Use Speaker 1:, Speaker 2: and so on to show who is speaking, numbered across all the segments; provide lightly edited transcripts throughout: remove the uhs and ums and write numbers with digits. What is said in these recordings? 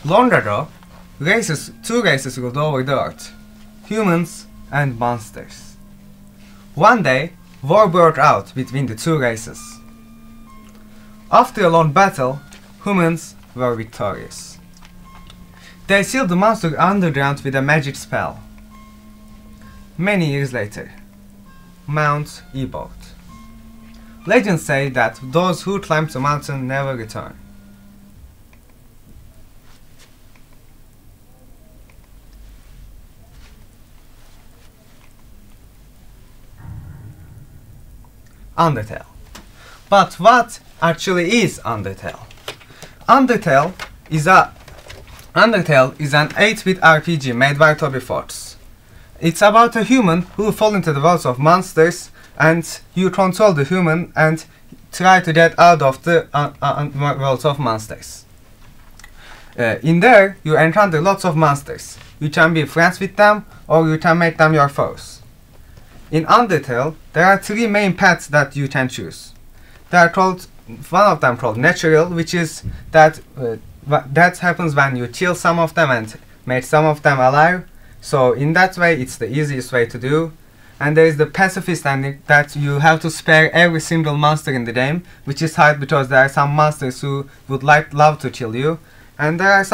Speaker 1: Long ago, two races ruled over the earth, humans and monsters. One day, war broke out between the two races. After a long battle, humans were victorious. They sealed the monster underground with a magic spell. Many years later, Mount evolved. Legends say that those who climb the mountain never return. Undertale. But what actually is Undertale? Undertale is an 8-bit RPG made by Toby Fox. It's about a human who falls into the world of monsters, and you control the human and try to get out of the world of monsters. In there, you encounter lots of monsters. You can be friends with them, or you can make them your foes. In Undertale, there are 3 main paths that you can choose. They are called, one of them called natural, which is that happens when you kill some of them and make some of them alive. So in that way, it's the easiest way to do. And there is the pacifist ending, that you have to spare every single monster in the game, which is hard because there are some monsters who would love to kill you. And there is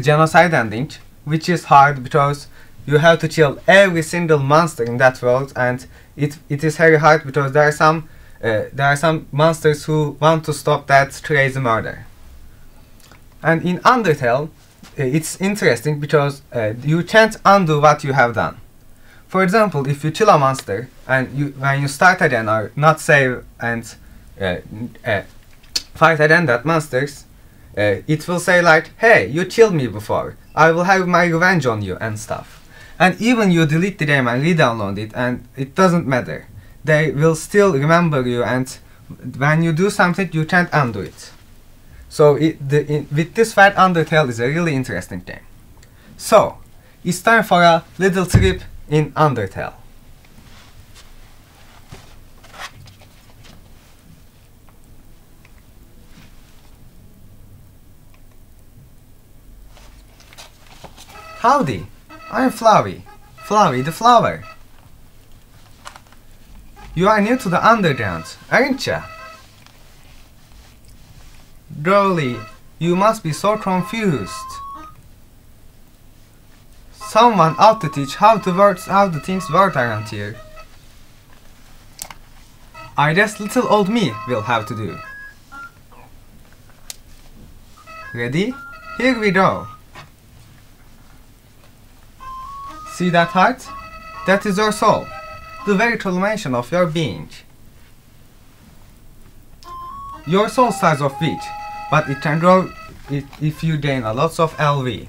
Speaker 1: genocide ending, which is hard because you have to kill every single monster in that world, and it is very hard because there are some monsters who want to stop that crazy murder. And in Undertale, it's interesting because you can't undo what you have done. For example, if you kill a monster and when you start again or not save and fight again that monsters, it will say like, hey, you killed me before, I will have my revenge on you and stuff. And even you delete the game and re-download it, and it doesn't matter. They will still remember you, and when you do something, you can't undo it. So with this fact, Undertale is a really interesting game. So, it's time for a little trip in Undertale. Howdy, I'm Flowey the flower. You are new to the underground, aren't ya? Girlie, you must be so confused. Someone ought to teach how the things work around here. I guess little old me will have to do. Ready? Here we go. See that heart? That is your soul, the very culmination of your being. Your soul size of weak, but it can grow if you gain a lot of LV.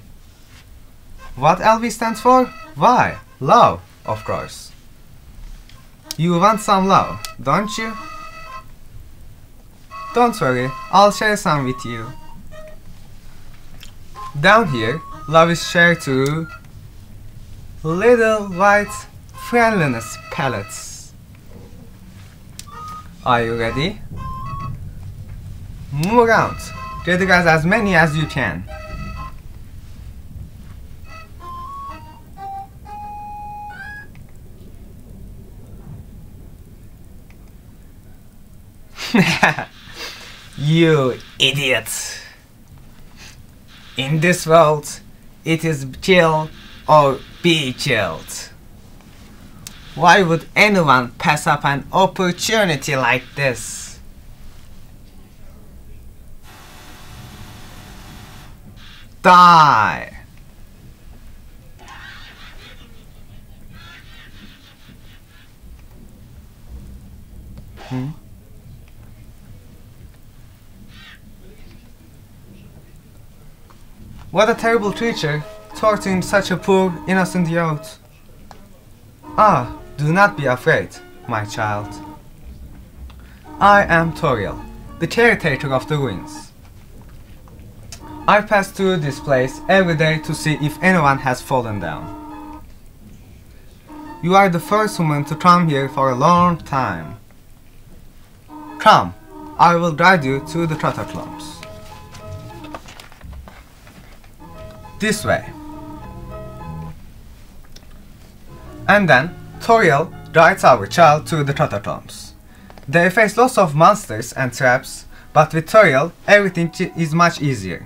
Speaker 1: What LV stands for? Why, love, of course. You want some love, don't you? Don't worry, I'll share some with you. Down here, love is shared to little white friendliness pellets. Are you ready? Move around. Get as many as you can. You idiot. In this world, it is chill or be chilled. Why would anyone pass up an opportunity like this? Die! What a terrible creature, torturing such a poor, innocent youth. Ah, do not be afraid, my child. I am Toriel, the caretaker of the ruins. I pass through this place every day to see if anyone has fallen down. You are the first woman to come here for a long time. Come, I will guide you to the catacombs. this way. And then Toriel guides our child to the catacombs. They face lots of monsters and traps, but with Toriel everything is much easier.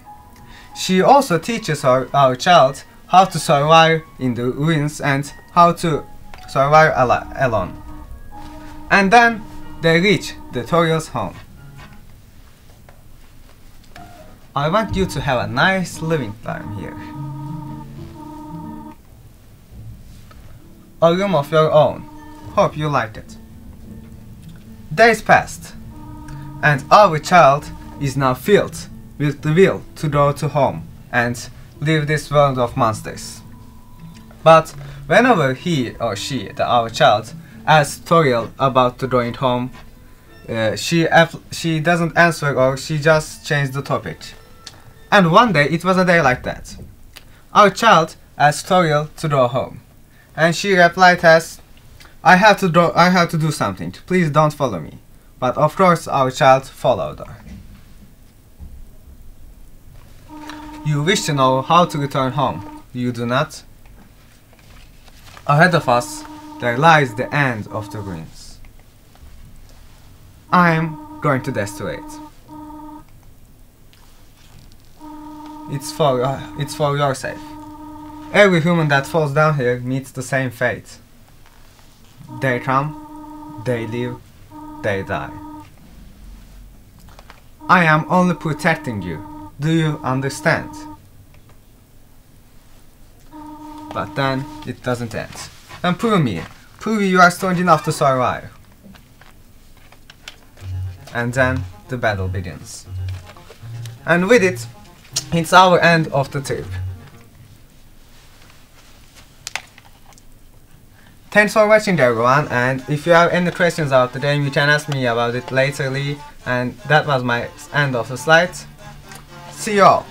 Speaker 1: She also teaches our child how to survive in the ruins and how to survive alone. And then they reach the Toriel's home. I want you to have a nice living time here. A room of your own. Hope you like it. Days passed, and our child is now filled with the will to go to home and leave this world of monsters. But whenever he or she, our child, asks Toriel about going home, she doesn't answer, or she just changed the topic. And one day, it was a day like that. Our child asked Toriel to go home, and she replied as, I have to do something, please don't follow me. But of course our child followed her. You wish to know how to return home, you do not? Ahead of us there lies the end of the ruins. I am going to destroy it. It's for your sake. Every human that falls down here meets the same fate. They come, they live, they die. I am only protecting you. Do you understand? But then it doesn't end. Then prove me. Prove you are strong enough to survive. And then the battle begins. And with it, it's our end of the trip. Thanks for watching everyone, and if you have any questions about the game you can ask me about it laterly, and that was my end of the slide. See you all!